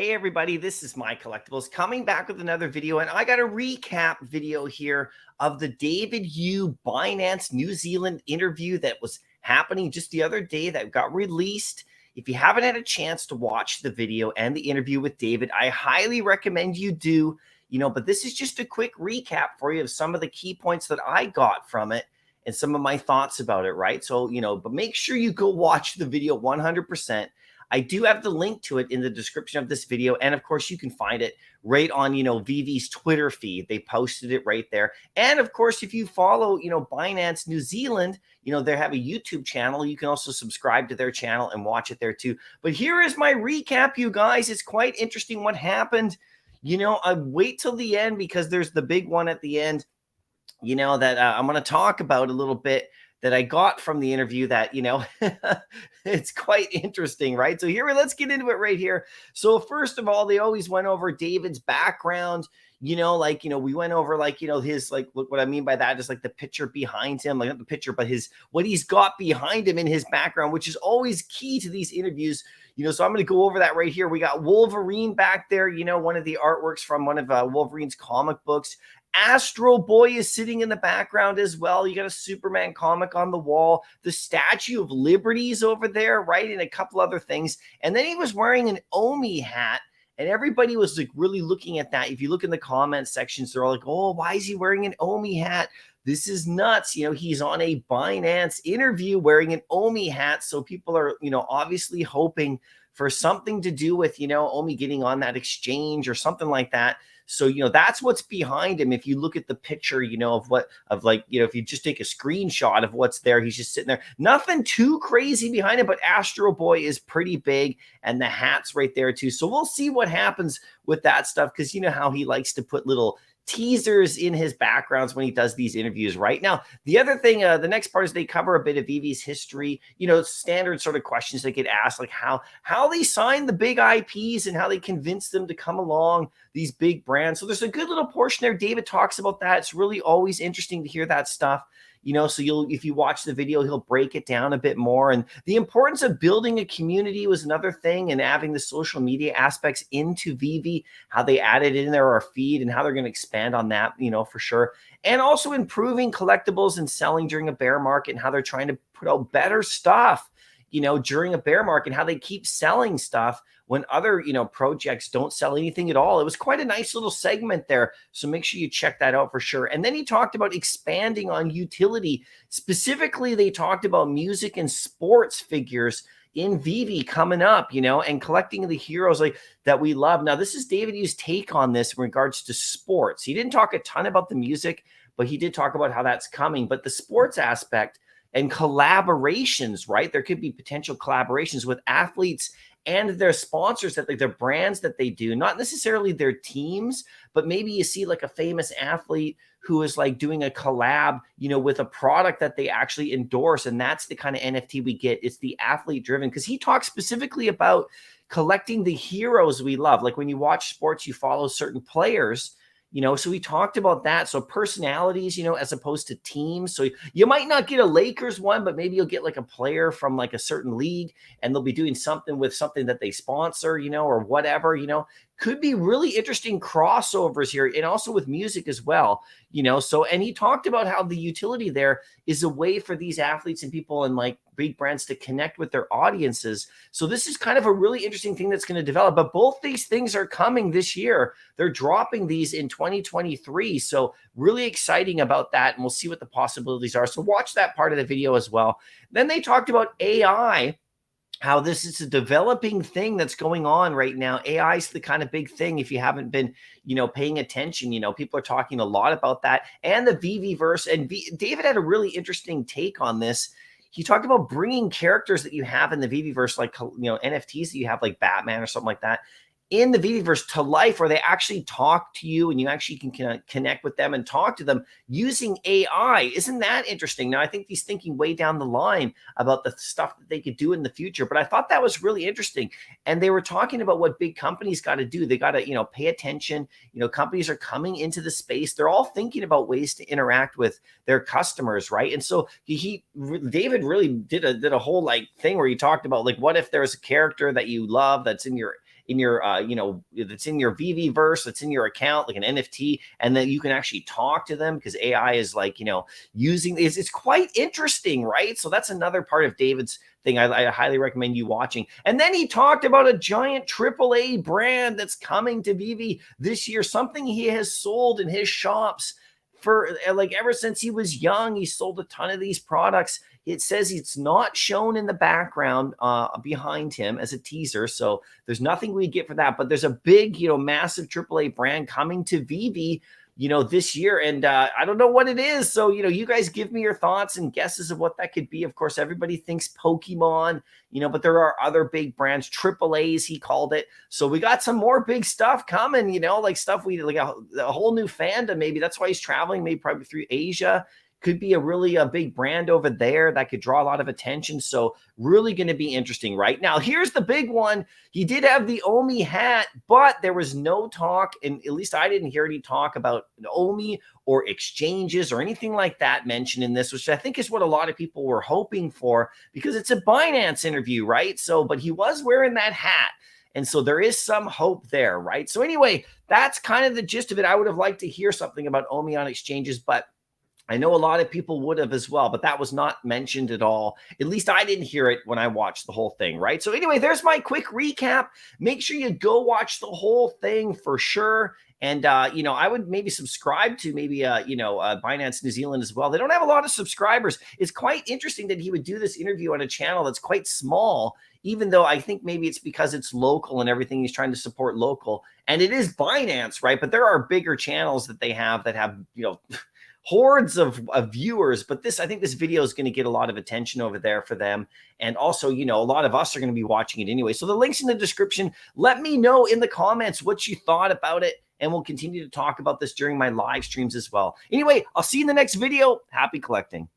Hey everybody, this is MyCollectables coming back with another video, and I got a recap video here of the David Yu Binance New Zealand interview that was happening just the other day that got released. If you haven't had a chance to watch the video and the interview with David, I highly recommend you do, but this is just a quick recap for you of some of the key points that I got from it and some of my thoughts about it, right? So, but make sure you go watch the video 100%. I do have the link to it in the description of this video. And of course, you can find it right on, VEVE'S Twitter feed. They posted it right there. And of course, if you follow, Binance New Zealand, they have a YouTube channel. You can also subscribe to their channel and watch it there too. But here is my recap, you guys. It's quite interesting what happened. I wait till the end because there's the big one at the end, that I'm going to talk about a little bit that I got from the interview that, it's quite interesting, right? So let's get into it right here. So first of all, they always went over David's background, we went over his, look, what I mean by that is like the picture behind him, like not the picture, but what he's got behind him in his background, which is always key to these interviews. So I'm going to go over that right here. We got Wolverine back there, one of the artworks from one of Wolverine's comic books. Astro Boy is sitting in the background as well. You got a Superman comic on the wall. The Statue of Liberty is over there, right? And a couple other things. And then he was wearing an Omi hat. And everybody was like really looking at that. If you look in the comment sections, they're all like, oh, why is he wearing an Omi hat? This is nuts. He's on a Binance interview wearing an Omi hat. So people are, obviously hoping for something to do with, Omi getting on that exchange or something like that. So, that's what's behind him. If you look at the picture, if you just take a screenshot of what's there, he's just sitting there. Nothing too crazy behind him, but Astro Boy is pretty big and the hat's right there too. So we'll see what happens with that stuff because you know how he likes to put little teasers in his backgrounds when he does these interviews. Right now, the other thing, the next part is they cover a bit of VEVE'S history, standard sort of questions they get asked, like how they signed the big IPs and how they convinced them to come along, these big brands. So there's a good little portion there. David talks about that. It's really always interesting to hear that stuff. So if you watch the video, he'll break it down a bit more. And the importance of building a community was another thing, and having the social media aspects into VEVE, how they added in there our feed and how they're going to expand on that, for sure. And also improving collectibles and selling during a bear market and how they're trying to put out better stuff, during a bear market, how they keep selling stuff when other, projects don't sell anything at all. It was quite a nice little segment there. So make sure you check that out for sure. And then he talked about expanding on utility. Specifically, they talked about music and sports figures in VEVE coming up, and collecting the heroes that we love. Now, this is David Yu's take on this in regards to sports. He didn't talk a ton about the music, but he did talk about how that's coming. But the sports aspect and collaborations, right? There could be potential collaborations with athletes and their sponsors, that their brands that they do, not necessarily their teams, but maybe you see like a famous athlete who is like doing a collab, with a product that they actually endorse. And that's the kind of NFT we get. It's the athlete driven, because he talks specifically about collecting the heroes we love. Like when you watch sports, you follow certain players, so we talked about that. So personalities, as opposed to teams. So you might not get a Lakers one, but maybe you'll get like a player from like a certain league and they'll be doing something with something that they sponsor, or whatever, could be really interesting crossovers here, and also with music as well, so, and he talked about how the utility there is a way for these athletes and people and like big brands to connect with their audiences. So this is kind of a really interesting thing that's going to develop, but both these things are coming this year. They're dropping these in 2023. So really exciting about that. And we'll see what the possibilities are. So watch that part of the video as well. Then they talked about AI, how this is a developing thing that's going on right now. AI is the kind of big thing. If you haven't been, paying attention, people are talking a lot about that, and the VEVE'Verse. And David had a really interesting take on this. He talked about bringing characters that you have in the VEVE'Verse, like, NFTs that you have, like Batman or something like that, in the VEVE'Verse to life, where they actually talk to you and you actually can connect with them and talk to them using AI. Isn't that interesting? Now, I think he's thinking way down the line about the stuff that they could do in the future, but I thought that was really interesting. And they were talking about what big companies got to do. They got to, pay attention. Companies are coming into the space. They're all thinking about ways to interact with their customers, right? And so David really did a whole like thing where he talked about like, what if there's a character that you love that's in your in your, that's in your VEVE'S, that's in your account, like an NFT, and then you can actually talk to them because AI is like, using this. It's quite interesting, right? So that's another part of David's thing I highly recommend you watching. And then he talked about a giant AAA brand that's coming to VEVE this year, something he has sold in his shops for like ever since he was young. He sold a ton of these products. It says it's not shown in the background behind him as a teaser, so there's nothing we get for that. But there's a big, massive AAA brand coming to VEVE, this year, and I don't know what it is. So, you guys give me your thoughts and guesses of what that could be. Of course, everybody thinks Pokemon, but there are other big brands, AAAs, he called it. So we got some more big stuff coming, like stuff like a whole new fandom. Maybe that's why he's traveling, maybe probably through Asia. Could be a big brand over there that could draw a lot of attention. So really going to be interesting. Right now, here's the big one. He did have the OMI hat, but there was no talk, and at least I didn't hear any talk about OMI or exchanges or anything like that mentioned in this, which I think is what a lot of people were hoping for, because it's a Binance interview, right? So, but he was wearing that hat. And so there is some hope there, right? So anyway, that's kind of the gist of it. I would have liked to hear something about OMI on exchanges, but I know a lot of people would have as well, but that was not mentioned at all. At least I didn't hear it when I watched the whole thing, right? So anyway, there's my quick recap. Make sure you go watch the whole thing for sure. And, I would maybe subscribe to Binance New Zealand as well. They don't have a lot of subscribers. It's quite interesting that he would do this interview on a channel that's quite small, even though I think maybe it's because it's local and everything. He's trying to support local. And it is Binance, right? But there are bigger channels that they have that have, hordes of viewers, but I think this video is going to get a lot of attention over there for them. And also, a lot of us are going to be watching it anyway. So the link's in the description. Let me know in the comments what you thought about it, and we'll continue to talk about this during my live streams as well. Anyway, I'll see you in the next video. Happy collecting.